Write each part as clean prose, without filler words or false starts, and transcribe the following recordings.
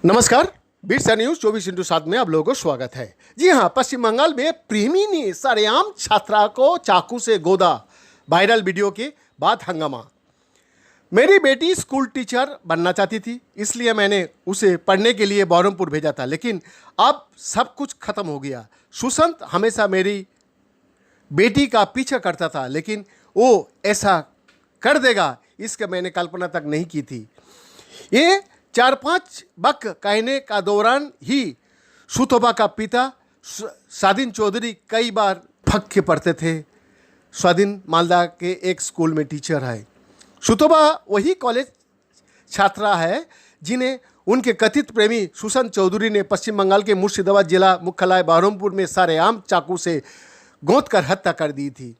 नमस्कार, Birsa news 24x7 में आप लोगों को स्वागत है। जी हां, पश्चिम बंगाल में प्रेमी ने सरेआम छात्रा को चाकू से गोदा। वायरल वीडियो के बाद हंगामा। मेरी बेटी स्कूल टीचर बनना चाहती थी, इसलिए मैंने उसे पढ़ने के लिए बहरमपुर भेजा था, लेकिन अब सब कुछ खत्म हो गया। सुशांत हमेशा मेरी बेटी का पीछा करता था, लेकिन वो ऐसा कर देगा इसका मैंने कल्पना तक नहीं की थी। ये 4-5 वक्त कहने का दौरान ही सुतोबा का पिता स्वाधीन चौधरी कई बार फक्के पढ़ते थे। स्वाधीन मालदा के एक स्कूल में टीचर है। सुतोबा वही कॉलेज छात्रा है जिन्हें उनके कथित प्रेमी सुशांत चौधरी ने पश्चिम बंगाल के मुर्शिदाबाद जिला मुख्यालय बहरमपुर में सरेआम चाकू से गोद कर हत्या कर दी थी।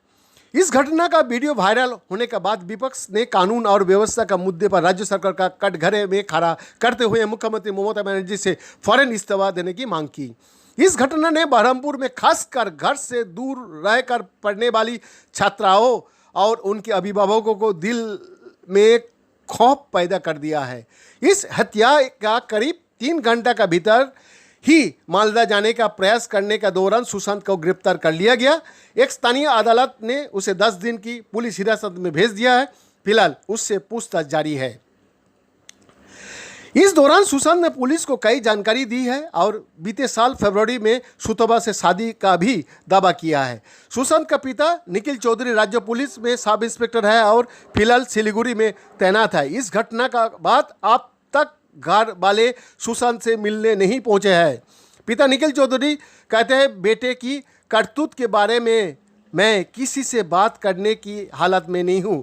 इस घटना का वीडियो वायरल होने के बाद विपक्ष ने कानून और व्यवस्था का मुद्दे पर राज्य सरकार का कटघरे में खड़ा करते हुए मुख्यमंत्री ममता बनर्जी से फौरन इस्तीफा देने की मांग की। इस घटना ने बहरमपुर में खासकर घर से दूर रहकर पढ़ने वाली छात्राओं और उनके अभिभावकों को दिल में खौफ पैदा कर दिया है। इस हत्या का करीब 3 घंटा का भीतर ही मालदा जाने का प्रयास करने का दौरान सुशांत को गिरफ्तार कर लिया गया। एक स्थानीय अदालत ने उसे 10 दिन की पुलिस हिरासत में भेज दिया है। फिलहाल उससे पूछताछ जारी है। इस दौरान सुशांत ने पुलिस को कई जानकारी दी है और बीते साल फरवरी में सुतोबा से शादी का भी दावा किया है। सुशांत का पिता निखिल चौधरी राज्य पुलिस में सब इंस्पेक्टर है और फिलहाल सिलीगुड़ी में तैनात है। इस घटना का बाद अब तक घर वाले सुशांत से मिलने नहीं पहुंचे हैं। पिता निखिल चौधरी कहते हैं, बेटे की करतूत के बारे में मैं किसी से बात करने की हालत में नहीं हूं।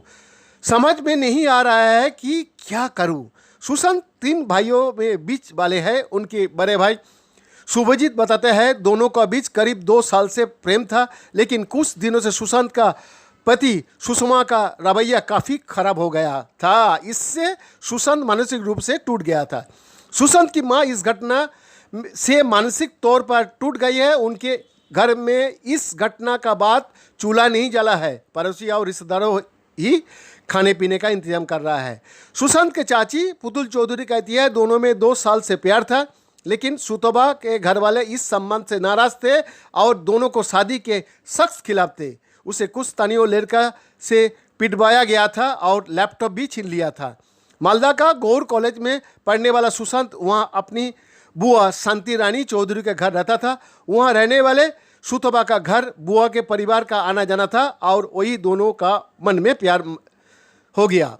समझ में नहीं आ रहा है कि क्या करूं। सुशांत 3 भाइयों में बीच वाले हैं। उनके बड़े भाई शुभजीत बताते हैं, दोनों का बीच करीब 2 साल से प्रेम था, लेकिन कुछ दिनों से सुशांत का पति सुषमा का रवैया काफ़ी खराब हो गया था। इससे सुशांत मानसिक रूप से टूट गया था। सुशांत की मां इस घटना से मानसिक तौर पर टूट गई है। उनके घर में इस घटना का बाद चूल्हा नहीं जला है। पड़ोसी और रिश्तेदारों ही खाने पीने का इंतजाम कर रहा है। सुशांत के चाची पुतुल चौधरी कहती है, दोनों में 2 साल से प्यार था, लेकिन सुतोबा के घर वाले इस संबंध से नाराज थे और दोनों को शादी के सख्त खिलाफ थे। उसे कुछ स्थानीय लड़का से पिटवाया गया था और लैपटॉप भी छीन लिया था। मालदा का गौर कॉलेज में पढ़ने वाला सुशांत वहां अपनी बुआ शांति रानी चौधरी के घर रहता था। वहां रहने वाले सुतोबा का घर बुआ के परिवार का आना जाना था और वही दोनों का मन में प्यार हो गया।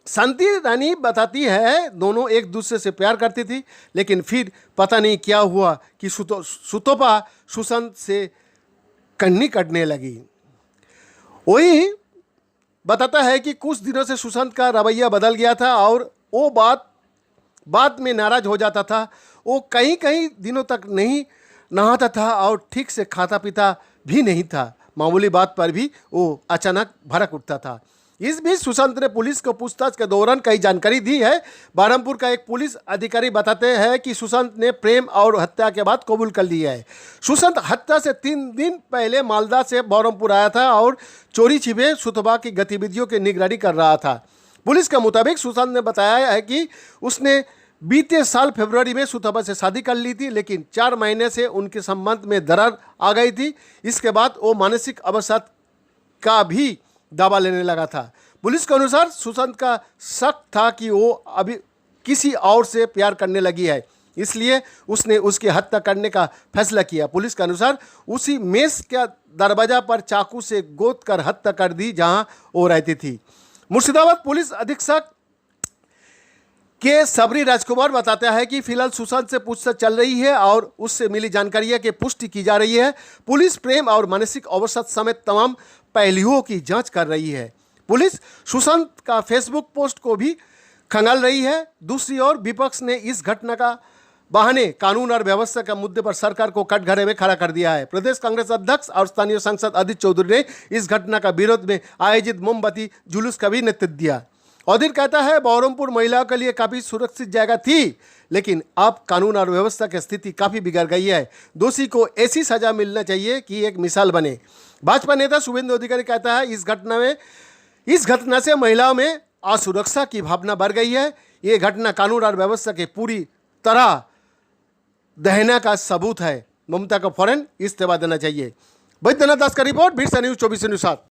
शांति रानी बताती है, दोनों एक दूसरे से प्यार करती थी, लेकिन फिर पता नहीं क्या हुआ कि सुतोबा सुशांत से कन्नी कटने लगी। वही बताता है कि कुछ दिनों से सुशांत का रवैया बदल गया था और वो बात में नाराज हो जाता था। वो कई दिनों तक नहीं नहाता था और ठीक से खाता पीता भी नहीं था। मामूली बात पर भी वो अचानक भड़क उठता था। इस बीच सुशांत ने पुलिस को पूछताछ के दौरान कई जानकारी दी है। बहरमपुर का एक पुलिस अधिकारी बताते हैं कि सुशांत ने प्रेम और हत्या के बाद कबूल कर लिया है। सुशांत हत्या से 3 दिन पहले मालदा से बहरमपुर आया था और चोरी छिपे सुतोबा की गतिविधियों की निगरानी कर रहा था। पुलिस के मुताबिक सुशांत ने बताया है कि उसने बीते साल फरवरी में सुतोबा से शादी कर ली थी, लेकिन 4 महीने से उनके संबंध में दरार आ गई थी। इसके बाद वो मानसिक अवसाद का भी दावा लेने लगा था। पुलिस के अनुसार सुशांत का शक था कि वो अभी किसी और से प्यार करने लगी है, इसलिए उसने उसकी हत्या करने का फैसला किया। पुलिस के अनुसार उसी मेस के दरवाजा पर चाकू से गोद कर हत्या कर दी जहां वो रहती थी। मुर्शिदाबाद पुलिस अधीक्षक के सबरी राजकुमार बताता है कि फिलहाल सुशांत से पूछताछ चल रही है और उससे मिली जानकारियों की पुष्टि की जा रही है। पुलिस प्रेम और मानसिक अवसाद समेत तमाम पहलुओं की जांच कर रही है। पुलिस सुशांत का फेसबुक पोस्ट को भी खंगाल रही है। दूसरी ओर विपक्ष ने इस घटना का बहाने कानून और व्यवस्था के मुद्दे पर सरकार को कटघरे में खड़ा कर दिया है। प्रदेश कांग्रेस अध्यक्ष और स्थानीय सांसद अदित चौधरी ने इस घटना का विरोध में आयोजित मोमबत्ती जुलूस का भी नेतृत्व दिया। अदित कहता है, बहरमपुर महिलाओं के लिए काफ़ी सुरक्षित जगह थी, लेकिन अब कानून और व्यवस्था की स्थिति काफ़ी बिगड़ गई है। दोषी को ऐसी सजा मिलना चाहिए कि एक मिसाल बने। भाजपा नेता शुभेंदु अधिकारी कहता है, इस घटना में इस घटना से महिलाओं में असुरक्षा की भावना बढ़ गई है। ये घटना कानून और व्यवस्था के पूरी तरह दहना का सबूत है। ममता को फौरन इस्तीफा देना चाहिए। बैद्यनाथ दास का रिपोर्ट, बीरसा न्यूज 24 न्यूज 7।